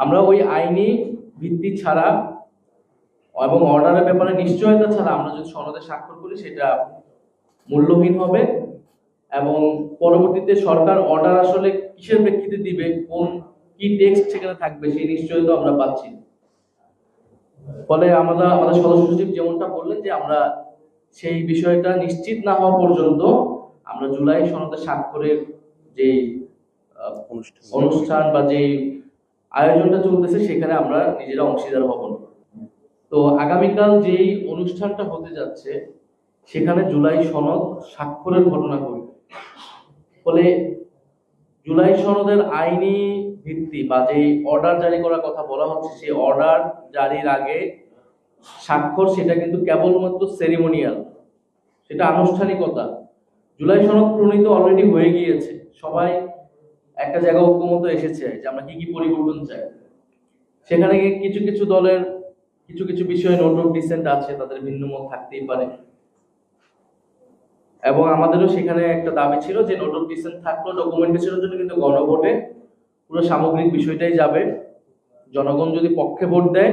আমরা ওই আইনি ভিত্তি ছাড়া এবং অর্ডারের ব্যাপারে নিশ্চয়তা ছাড়া আমরা যদি সনদে স্বাক্ষর করি সেটা মূল্যহীন হবে এবং পরবর্তীতে সরকার অর্ডার আসলে কিসের প্রেক্ষিতে দিবে, কোন কি টেক্সট সেখানে থাকবে সেই নিশ্চয়তা আমরা পাচ্ছি না। ফলে আমাদের সদস্য সচিব যেমনটা বললেন যে আমরা সেই বিষয়টা নিশ্চিত না হওয়া পর্যন্ত আমরা জুলাই সনদে স্বাক্ষরের যে অনুষ্ঠান বা যে আয়োজনটা চলতেছে সেখানে আমরা নিজেরা অংশীদার হব না। তো আগামীকাল যেই অনুষ্ঠানটা হতে যাচ্ছে সেখানে জুলাই সনদ স্বাক্ষরের ঘটনা ঘটবে। ফলে জুলাই সনদের আইনি ভিত্তি বা যে অর্ডার জারি করার কথা বলা হচ্ছে সেই অর্ডার জারির আগে স্বাক্ষর সেটা কিন্তু কেবলমাত্র সেরিমোনিয়াল, সেটা আনুষ্ঠানিকতা। জুলাই সনদ প্রণীত অলরেডি হয়ে গিয়েছে, সবাই একটা জায়গা ঐক্যমত এসেছে যে আমরা কি কি পরিবর্তন চাই। সেখানে কিছু কিছু দলের কিছু কিছু বিষয়ে নোট অফ ডিসেন্ট আছে, তাদের ভিন্ন মত থাকতেই পারে এবং আমাদেরও সেখানে একটা দাবি ছিল যে নোট অফ ডিসেন্ট থাকলেও ডকুমেন্টেশনের জন্য কিন্তু গণভোটে পুরো সামগ্রিক বিষয়টাই যাবে। জনগণ যদি পক্ষে ভোট দেয়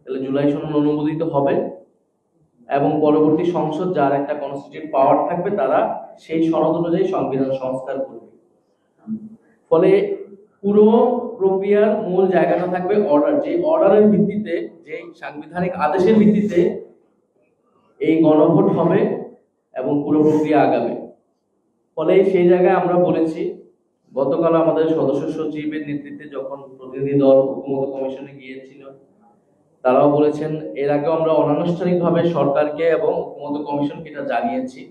তাহলে জুলাই সনদ অনুমোদিত হবে এবং পরবর্তী সংসদ যার একটা কনস্টিটিউট পাওয়ার থাকবে তারা সেই সনদ অনুযায়ী সংবিধান সংস্কার করবে। ফলে পুরো প্রক্রিয়ার মূল জায়গাটা থাকবে অর্ডার, যে অর্ডারের ভিত্তিতে, যে সাংবিধানিক আদেশের ভিত্তিতে এই গণভোট হবে এবং পুরো প্রক্রিয়া আগাবে। ফলে সেই জায়গায় আমরা বলেছি, গতকাল আমাদের সদস্য সচিবের নেতৃত্বে যখন প্রতিনিধি দল ঐক্যমত্য কমিশনে গিয়েছিল তারাও বলেছেন, এর আগে আমরা অনানুষ্ঠানিকভাবে সরকারকে এবং ঐক্যমত্য কমিশনকে এটা জানিয়েছি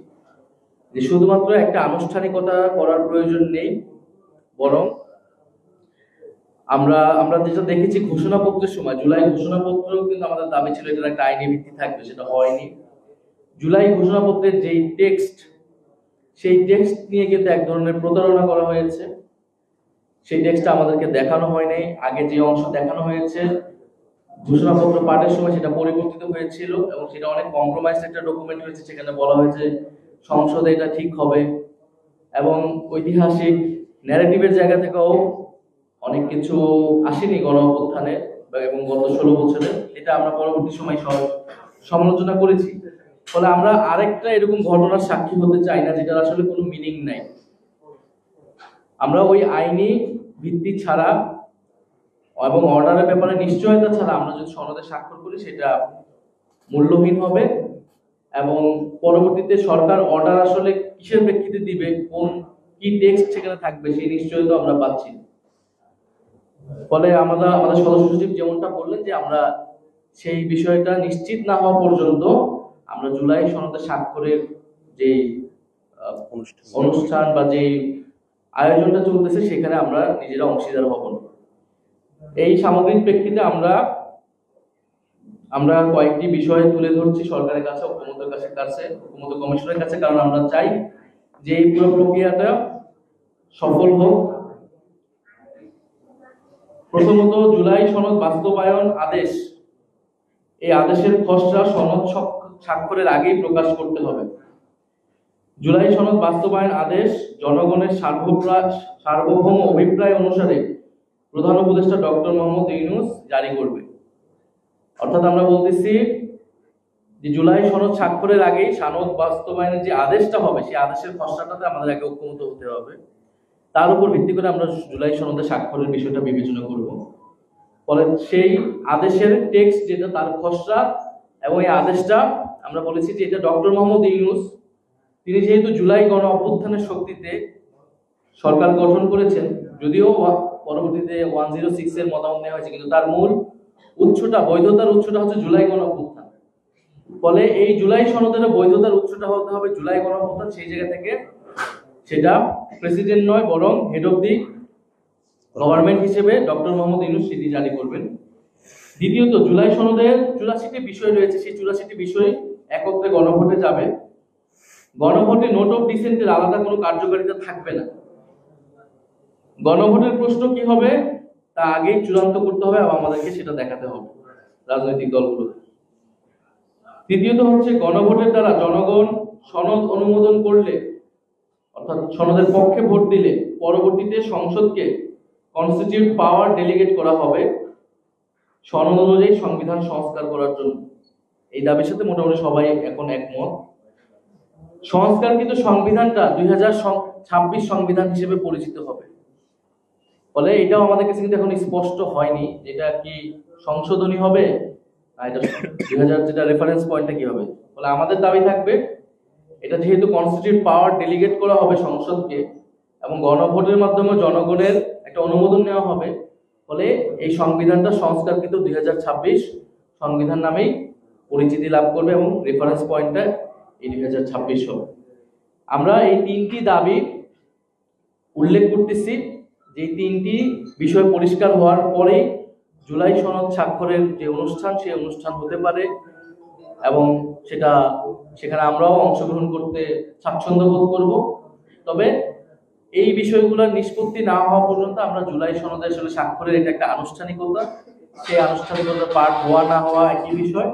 যে শুধুমাত্র একটা আনুষ্ঠানিকতা করার প্রয়োজন নেই, বরং আমরা যেটা দেখেছি ঘোষণাপত্রের সময়, জুলাই ঘোষণাপত্র কিন্তু আমাদের দাবি ছিল এটার একটা আইনি ভিত্তি থাকবে, সেটা হয়নি। জুলাই ঘোষণাপত্রের যেই টেক্সট, সেই টেক্সট নিয়ে কিন্তু এক ধরনের প্রতারণা করা হয়েছে। সেই টেক্সটটা আমাদেরকে দেখানো হয় নাই। আগে যে অংশ দেখানো হয়েছে ঘোষণাপত্র পাঠের সময় সেটা পরিবর্তিত হয়েছিল এবং সেটা অনেক কম্প্রোমাইজ একটা ডকুমেন্ট হয়েছে। সেখানে বলা হয়েছে সংসদে এটা ঠিক হবে এবং ঐতিহাসিক ন্যারেটিভের জায়গা থেকেও অনেক কিছু আসেনি গণ অভ্যুত্থানে এবং গত 16 বছরে, এটা আমরা পরবর্তী সময় সমালোচনা করেছি। ফলে আমরা আরেকটা এরকম ঘটনার সাক্ষী হতে চাই না যেটার আসলে কোনো মিনিং নাই। আমরা ওই আইনি ভিত্তি ছাড়া এবং অর্ডারের ব্যাপারে নিশ্চয়তা ছাড়া আমরা যদি সনদে স্বাক্ষর করি সেটা মূল্যহীন হবে এবং পরবর্তীতে সরকার অর্ডার আসলে কিসের প্রেক্ষিতে দিবে, কোন কি টেক্সট সেখানে থাকবে সেই নিশ্চয়তা আমরা পাচ্ছি না। ফলে আমাদের সদস্য সচিব যেমনটা বললেন যে আমরা সেই বিষয়টা নিশ্চিত না হওয়া পর্যন্ত আমরা জুলাই সনদে স্বাক্ষরের যে অনুষ্ঠান বা যে আয়োজনটা চলতেছে সেখানে আমরা নিজেরা অংশীদার হব না। এই সামগ্রিক প্রেক্ষিতে আমরা কয়েকটি বিষয় তুলে ধরছি সরকারের কাছে, ঐক্যমত্য কমিশনের কাছে, কারণ আমরা চাই যে এই পুরো প্রক্রিয়াটা সফল হোক। প্রথমত, জুলাই সনদ বাস্তবায়ন আদেশ, এই আদেশের খসড়া সনদ স্বাক্ষরের আগেই প্রকাশ করতে হবে। জুলাই সনদ বাস্তবায়ন আদেশ জনগণের সার্বভৌম অভিপ্রায় অনুসারে প্রধান উপদেষ্টা ডক্টর মোহাম্মদ ইউনূস জারি করবে। অর্থাৎ আমরা বলতেছি যে জুলাই সনদ স্বাক্ষরের আগেই সনদ বাস্তবায়নের যে আদেশটা হবে সেই আদেশের খসড়াটাতে আমাদের আগে ঐক্যমত হতে হবে। তার উপর ভিত্তি করে আমরা জুলাই সনদে স্বাক্ষরের বিষয়টা বিবেচনা করব। ফলে সেই আদেশের টেক্সট যেটা তার খসড়া এবং এই আদেশটা আমরা বলেছি যে এটা ডক্টর মোহাম্মদ ইউনূস, তিনি যেহেতু জুলাই গণ অভ্যুত্থানের শক্তিতে সরকার গঠন করেছেন, যদিও পরবর্তীতে 106 এর মতামত নেওয়া হয়েছে, কিন্তু তার মূল উৎসটা, বৈধতার উৎসটা হচ্ছে জুলাই গণ অভ্যুত্থান। ফলে এই জুলাই সনদের বৈধতার উৎসটা হতে হবে জুলাই গণ অভ্যুত্থান। সেই জায়গা থেকে সেটা প্রেসিডেন্ট নয় বরং হেড অফ দি গভর্নমেন্ট হিসেবে ডক্টর মোহাম্মদ ইউনূস সেটি জারি করবেন। দ্বিতীয়ত, জুলাই সনদের 84টি বিষয় রয়েছে, সেই 84টি বিষয় একত্রে গণভোটে যাবে। গণভোটে নোট অফ ডিসেন্টের আলাদা কোনো কার্যকারিতা থাকবে না। গণভোটের প্রশ্ন কি হবে তা আগেই চূড়ান্ত করতে হবে এবং আমাদেরকে সেটা দেখাতে হবে রাজনৈতিক দলগুলোকে। তৃতীয়ত হচ্ছে, গণভোটের দ্বারা জনগণ সনদ অনুমোদন করলে অর্থাৎ সনদের পক্ষে ভোট দিলে পরবর্তীতে সংসদকে কনস্টিটিউট পাওয়ার ডেলিগেট করা হবে সনদ অনুযায়ী সংবিধান সংস্কার করার জন্য। এই দাবির সাথে মোটামুটি সবাই এখন একমত। সংস্কারকৃত সংবিধানটা 2026 সংবিধান হিসেবে পরিচিত হবে। ফলে এটাও আমাদের কাছে কিন্তু এখন স্পষ্ট হয়নি যেটা কি সংশোধনী হবে, এটা 2000 যেটা রেফারেন্স পয়েন্টটা কি হবে। ফলে আমাদের দাবি থাকবে এটা যেহেতু কনস্টিটিউট পাওয়ার ডেলিগেট করা হবে সংসদকে এবং গণভোটের মাধ্যমে জনগণের একটা অনুমোদন নেওয়া হবে, ফলে এই সংবিধানটা সংস্কারকৃত 2026 সংবিধান নামেই পরিচিতি লাভ করবে এবং রেফারেন্স পয়েন্টটা এই 2026 হবে। আমরা এই তিনটি দাবি উল্লেখ করতেছি, যে তিনটি বিষয় পরিষ্কার হওয়ার পরে জুলাই সনদ স্বাক্ষরের যে অনুষ্ঠান সেই অনুষ্ঠান হতে পারে এবং সেখানে আমরাও অংশগ্রহণ করতে স্বাচ্ছন্দ্য বোধ করব। তবে এই বিষয়গুলোর নিষ্পত্তি না হওয়া পর্যন্ত আমরা জুলাই সনদে আসলে স্বাক্ষরের এটা একটা আনুষ্ঠানিকতা, সেই আনুষ্ঠানিকতা পাঠ হওয়া না হওয়া একই বিষয়।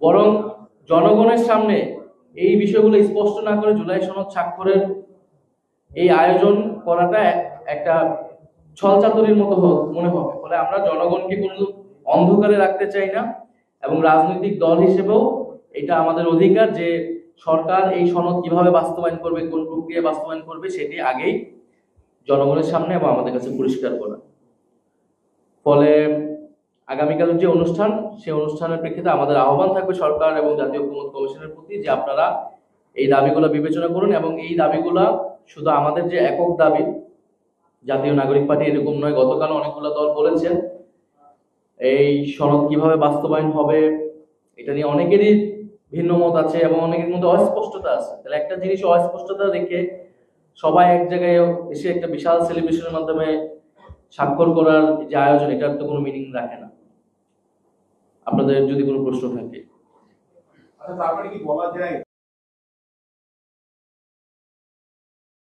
বরং জনগণের সামনে এই বিষয়গুলো স্পষ্ট না করে জুলাই সনদ স্বাক্ষরের এই আয়োজন করাটা একটা ছলচাতুরির মতো মনে হবে। ফলে আমরা জনগণকে কোনো অন্ধকারে রাখতে চাই না এবং রাজনৈতিক দল হিসেবেও এটা আমাদের অধিকার যে সরকার এই সনদ কিভাবে বাস্তবায়ন করবে, কোন প্রক্রিয়া বাস্তবায়ন করবে সেটি আগেই জনগণের সামনে এবং আমাদের কাছে পরিষ্কার করা। ফলে আগামীকাল যে অনুষ্ঠান, সেই অনুষ্ঠানের প্রেক্ষিতে আমাদের আহ্বান থাকবে সরকার এবং জাতীয় ঐক্যমত্য কমিশনের প্রতি যে আপনারা এই দাবিগুলো বিবেচনা করুন এবং এই দাবিগুলা শুধু আমাদের যে একক দাবি, জাতীয় নাগরিক পার্টি এরকম নয়, গতকাল অনেকগুলো দল বলেছেন এই সনদ কিভাবে বাস্তবায়ন হবে এটা নিয়ে অনেকেরই ভিন্ন মত আছে এবং অনেকের মধ্যে অস্পষ্টতা আছে। তাহলে একটা জিনিস অস্পষ্টতা রেখে সবাই এক জায়গায় এসে একটা বিশাল সেলিব্রেশনের মাধ্যমে স্বাক্ষর করার যে আয়োজন, এটার তো কোনো মিনিং রাখে না। আপনাদের যদি কোনো প্রশ্ন থাকে। তারপরে কি বলা যায়